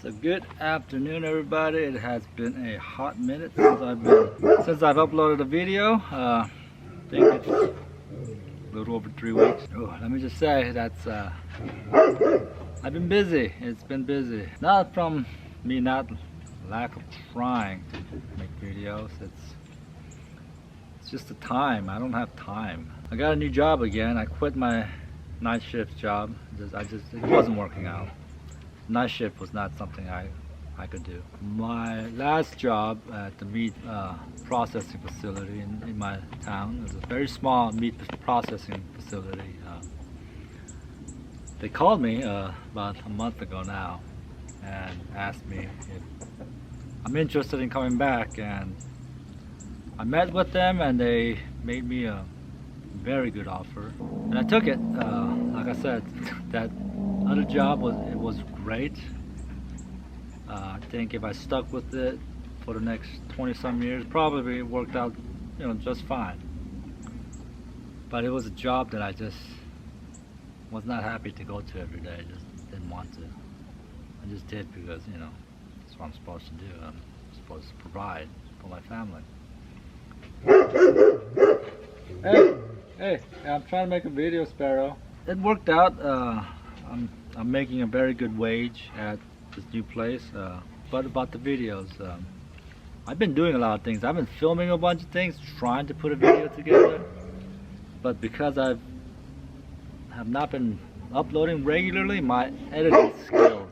So good afternoon, everybody. It has been a hot minute since I've uploaded a video. I think it's a little over 3 weeks. Oh, let me just say that's I've been busy. It's been busy. Not from me, not lack of trying to make videos. It's just the time. I don't have time. I got a new job again. I quit my night shift job. It wasn't working out. Night shift was not something I could do. My last job at the meat processing facility in my town, it was a very small meat processing facility. They called me about a month ago now and asked me if I'm interested in coming back, and I met with them and they made me a very good offer and I took it. Like I said, that other job was great. I think if I stuck with it for the next 20-some years, probably worked out, just fine. But it was a job that I just was not happy to go to every day. I just didn't want to. I just did because that's what I'm supposed to do. I'm supposed to provide for my family. Hey, I'm trying to make a video, Sparrow. It worked out. I'm making a very good wage at this new place, but about the videos, I've been doing a lot of things. I've been filming a bunch of things, trying to put a video together, but because I have not been uploading regularly, my editing skills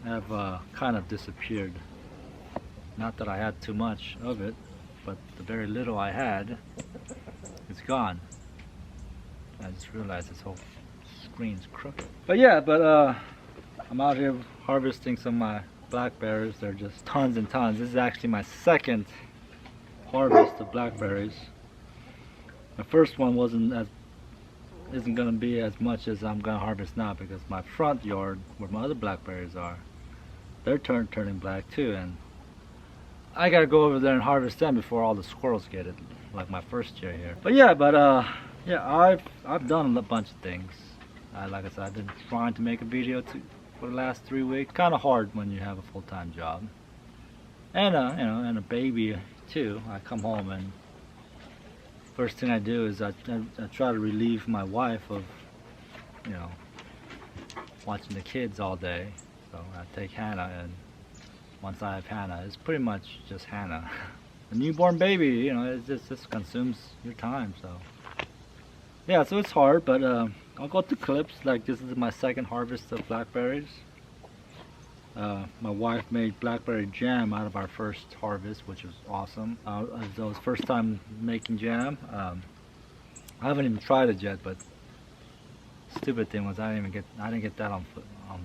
have kind of disappeared. Not that I had too much of it, but the very little I had, it's gone. I just realized this whole screen's crooked. But yeah, I'm out here harvesting some of my blackberries. They're just tons and tons. This is actually my second harvest of blackberries. The first one isn't gonna be as much as I'm gonna harvest now, because my front yard where my other blackberries are, they're turning black too, and I gotta go over there and harvest them before all the squirrels get it, like my first year here. But yeah, I've done a bunch of things. Like I said, I've been trying to make a video for the last 3 weeks. Kind of hard when you have a full-time job and and a baby too. I come home and first thing I do is I try to relieve my wife of watching the kids all day. So I take Hannah, and once I have Hannah, it's pretty much just Hannah. A newborn baby, it just consumes your time. So yeah, so it's hard, but I'll go through clips. Like, this is my second harvest of blackberries. My wife made blackberry jam out of our first harvest, which was awesome. It was first time making jam. I haven't even tried it yet, but stupid thing was I didn't get that on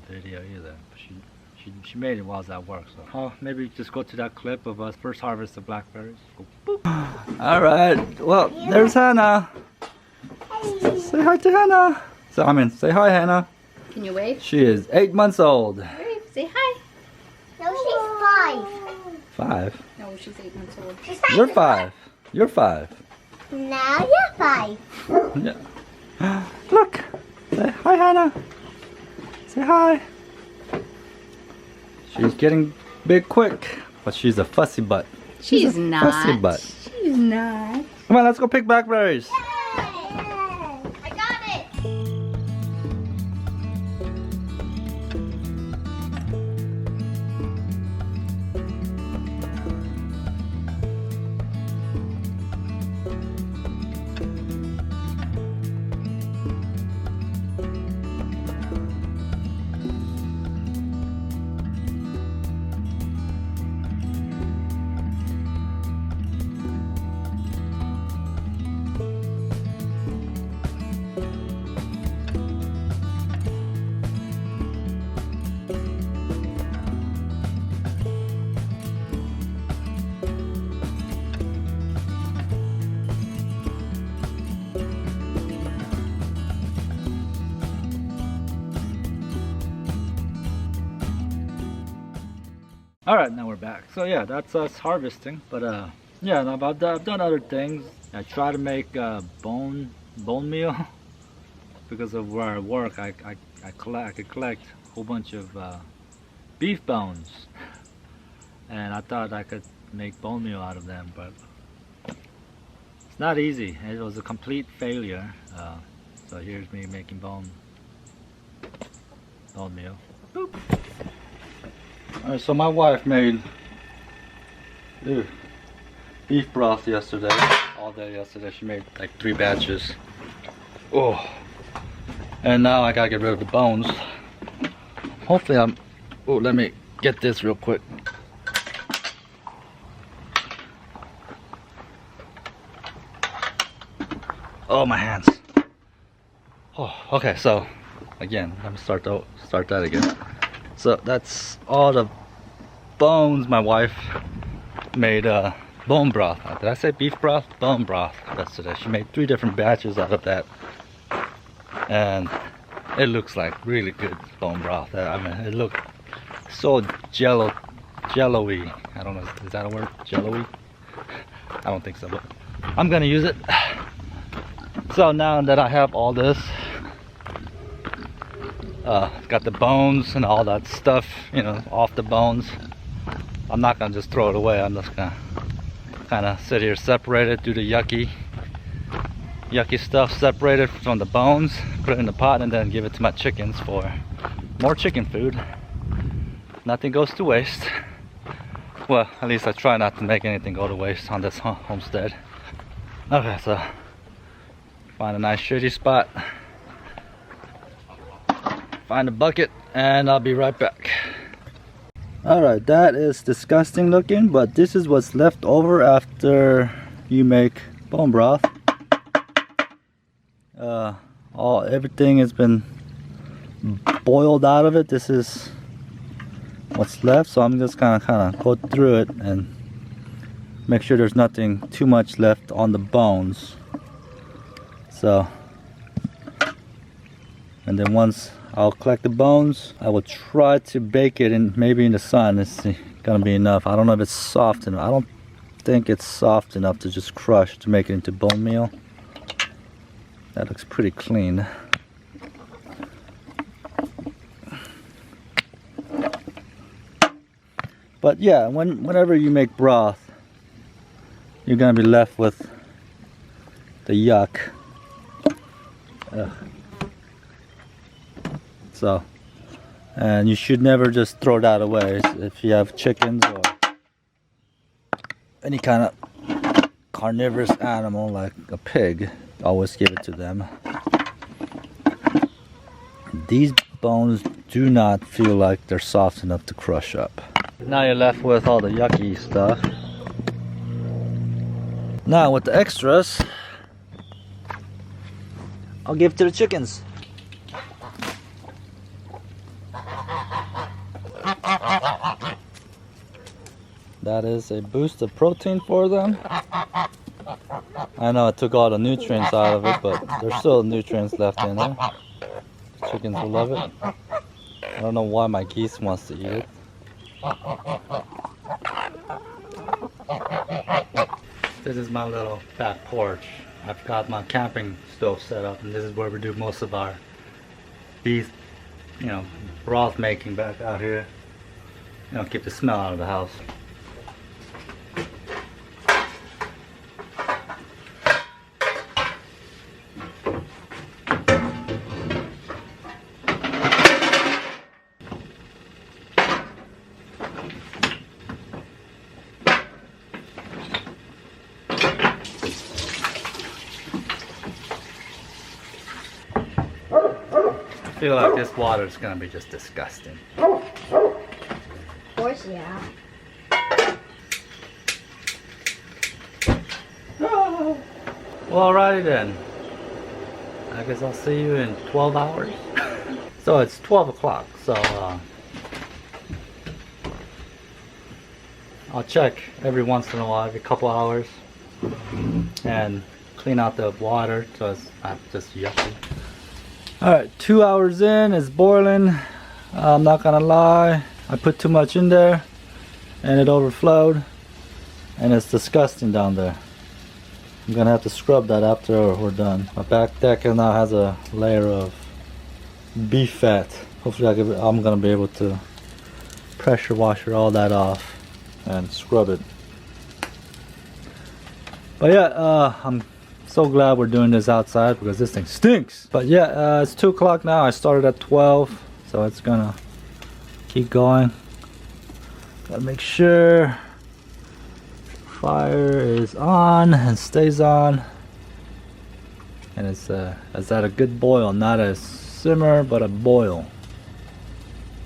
video either. She made it while I was at work, so I'll maybe just go to that clip of us first harvest of blackberries. Go, boop. All right, well, there's Hannah. Say hi to Hannah. Say hi, Hannah. Can you wave? She is 8 months old. Wave. Say hi. No, she's 5. 5? No, she's 8 months old. You're 5. You're 5. Now you're 5. Yeah. Look. Say hi, Hannah. Say hi. She's getting big quick, but she's a fussy butt. She's not. Fussy butt. She's not. Come on, let's go pick blackberries. I got it. Alright, now we're back. So yeah, that's us harvesting. But yeah, I've done other things. I try to make bone meal because of where I work. I could collect a whole bunch of beef bones, and I thought I could make bone meal out of them, but it's not easy. It was a complete failure. So here's me making bone meal. Boop. Alright, so my wife made beef broth yesterday, all day yesterday. She made like 3 batches. Oh, and now I gotta get rid of the bones. Hopefully oh, let me get this real quick. Oh, my hands. Oh, okay, so again, let me start that again. So that's all the bones. My wife made bone broth. Did I say beef broth? Bone broth yesterday. She made 3 different batches out of that, and it looks like really good bone broth. I mean, it looked so jello-y. I don't know, is that a word? Jello-y? I don't think so, but I'm gonna use it. So now that I have all this, got the bones and all that stuff, you know, off the bones, I'm not gonna just throw it away. I'm just gonna kind of sit here, separate it, do the yucky stuff, separate it from the bones, put it in the pot, and then give it to my chickens for more chicken food. Nothing goes to waste. Well, at least I try not to make anything go to waste on this homestead. Okay, so find a nice shady spot, find a bucket, and I'll be right back. Alright, that is disgusting looking, but this is what's left over after you make bone broth. Everything has been boiled out of it. This is what's left, so I'm just gonna kind of go through it and make sure there's nothing too much left on the bones. So, and then once I'll collect the bones, I will try to bake it in, maybe in the sun. It's gonna be enough. I don't know if it's soft enough. I don't think it's soft enough to just crush to make it into bone meal. That looks pretty clean. But yeah, whenever you make broth, you're gonna be left with the yuck. Ugh. So, and you should never just throw that away. If you have chickens or any kind of carnivorous animal like a pig, always give it to them. These bones do not feel like they're soft enough to crush up. Now you're left with all the yucky stuff. Now with the extras, I'll give to the chickens. That is a boost of protein for them. I know I took all the nutrients out of it, but there's still nutrients left in there. The chickens will love it. I don't know why my geese wants to eat it. This is my little back porch. I've got my camping stove set up, and this is where we do most of our beef, you know, broth making back out here. You know, keep the smell out of the house. I feel like this water is gonna be just disgusting. Of course, yeah. Well, alrighty then. I guess I'll see you in 12 hours. So it's 12 o'clock, so I'll check every once in a while, every couple hours, and clean out the water so it's not just yucky. Alright, 2 hours in, it's boiling. I'm not gonna lie, I put too much in there and it overflowed, and it's disgusting down there. I'm gonna have to scrub that after we're done. My back deck now has a layer of beef fat. Hopefully I'm gonna be able to pressure washer all that off and scrub it. But yeah, I'm so glad we're doing this outside because this thing stinks. But yeah, it's 2 o'clock now. I started at 12, so it's gonna keep going. Gotta make sure fire is on and stays on, and it's at a good boil, not a simmer but a boil.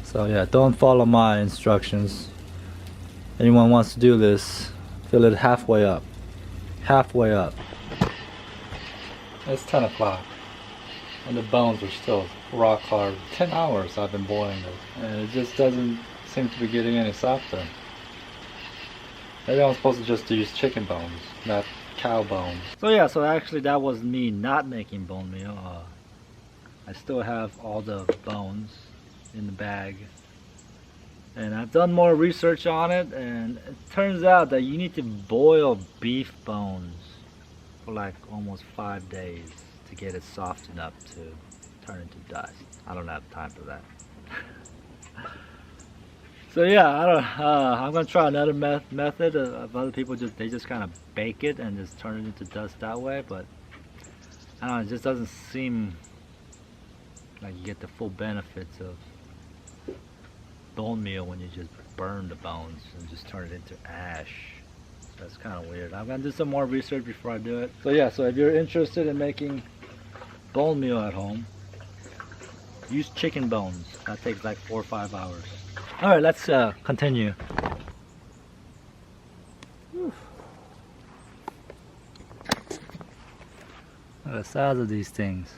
So yeah, don't follow my instructions. Anyone wants to do this, fill it halfway up. Halfway up. It's 10 o'clock and the bones are still rock hard. 10 hours I've been boiling this and it just doesn't seem to be getting any softer. Maybe I'm supposed to just use chicken bones, not cow bones. So yeah, so actually that was me not making bone meal. I still have all the bones in the bag. And I've done more research on it, and it turns out that you need to boil beef bones for like almost 5 days to get it soft enough to turn into dust. I don't have time for that. So yeah, I'm gonna try another method of other people they just kind of bake it and just turn it into dust that way. But I don't know, it just doesn't seem like you get the full benefits of bone meal when you just burn the bones and just turn it into ash. That's kind of weird. I'm gonna do some more research before I do it. So yeah, so if you're interested in making bone meal at home, use chicken bones. That takes like 4 or 5 hours. All right, let's continue. Whew. Look at the size of these things.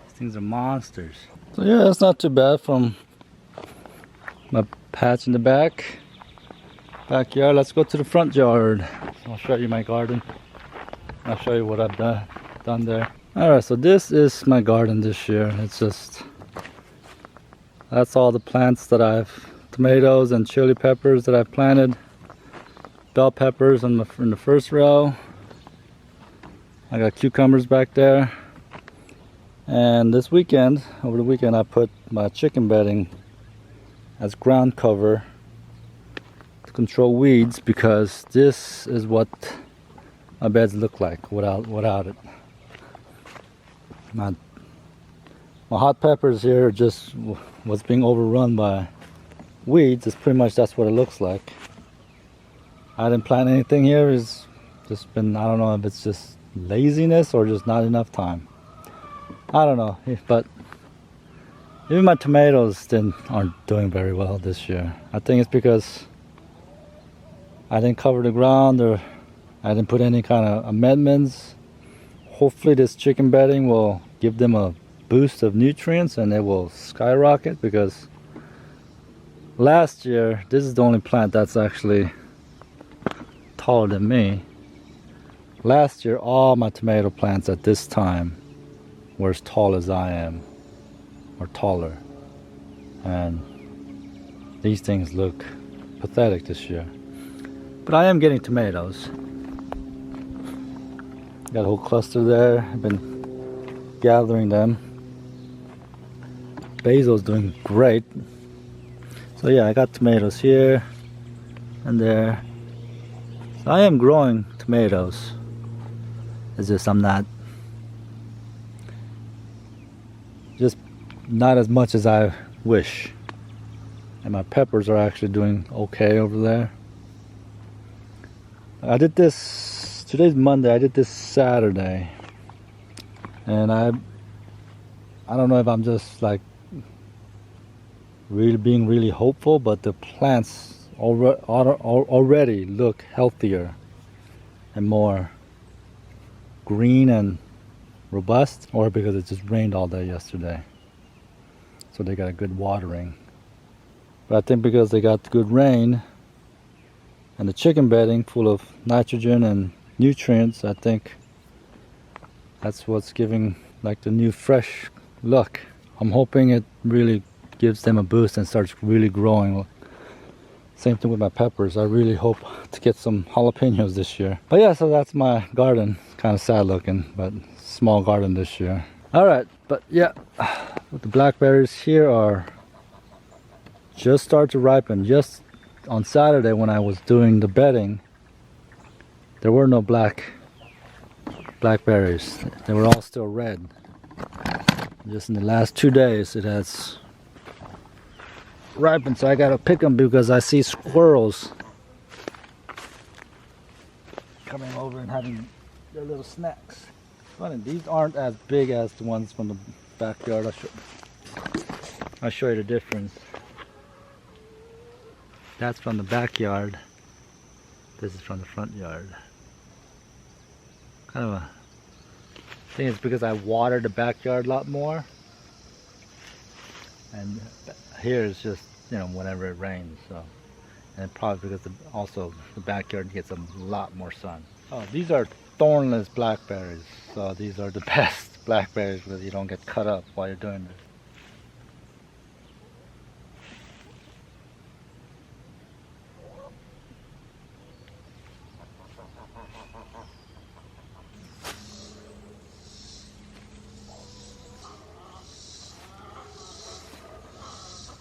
These things are monsters. So yeah, that's not too bad from my patch in the backyard. Let's go to the front yard. I'll show you my garden. I'll show you what I've done there. All right, so this is my garden this year. It's just, that's all the plants that tomatoes and chili peppers that I've planted. Bell peppers in the first row. I got cucumbers back there. And this weekend, over the weekend, I put my chicken bedding as ground cover to control weeds, because this is what my beds look like without it. My hot peppers here are just what's being overrun by weeds. It's pretty much that's what it looks like. I didn't plant anything here. It's just been, I don't know if it's just laziness or just not enough time. I don't know, but even my tomatoes aren't doing very well this year. I think it's because I didn't cover the ground, or I didn't put any kind of amendments. Hopefully this chicken bedding will give them a boost of nutrients and they will skyrocket, because last year, this is the only plant that's actually taller than me. Last year, all my tomato plants at this time were as tall as I am, or taller. And these things look pathetic this year. But I am getting tomatoes. Got a whole cluster there. I've been gathering them. Basil's doing great. So yeah, I got tomatoes here and there. So I am growing tomatoes. It's just I'm not as much as I wish. And my peppers are actually doing okay over there. I did this, today's Monday, I did this Saturday. And I don't know if I'm just like being really hopeful, but the plants already look healthier and more green and robust, or because it just rained all day yesterday. So they got a good watering. But I think because they got good rain and the chicken bedding full of nitrogen and nutrients, I think that's what's giving like the new fresh look. I'm hoping it really gives them a boost and starts really growing. Same thing with my peppers. I really hope to get some jalapenos this year. But yeah, so that's my garden. Kind of sad looking, but small garden this year. All right, but yeah, the blackberries here are just start to ripen. Just on Saturday when I was doing the bedding, there were no blackberries. They were all still red. Just in the last 2 days it has ripened, so I gotta pick them because I see squirrels coming over and having their little snacks. Funny, these aren't as big as the ones from the backyard. I'll show you the difference. That's from the backyard. This is from the front yard. Kind of a thing. It's because I water the backyard a lot more, and here is just, you know, whenever it rains. So, and probably because also the backyard gets a lot more sun. Oh, these are thornless blackberries. So these are the best blackberries because you don't get cut up while you're doing this.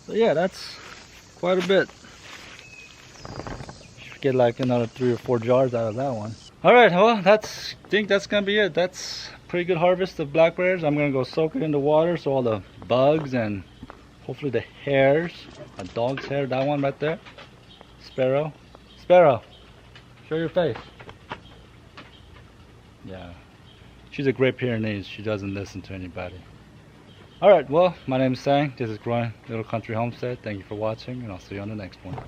So yeah, that's quite a bit. Should get like another 3 or 4 jars out of that one. Alright, well, I think that's gonna be it. That's pretty good harvest of blackberries. I'm gonna go soak it in the water so all the bugs and hopefully the hairs, a dog's hair, that one right there. Sparrow. Sparrow, show your face. Yeah, she's a Great Pyrenees. She doesn't listen to anybody. Alright, well, my name is Sang. This is Growing Little Country Homestead. Thank you for watching, and I'll see you on the next one.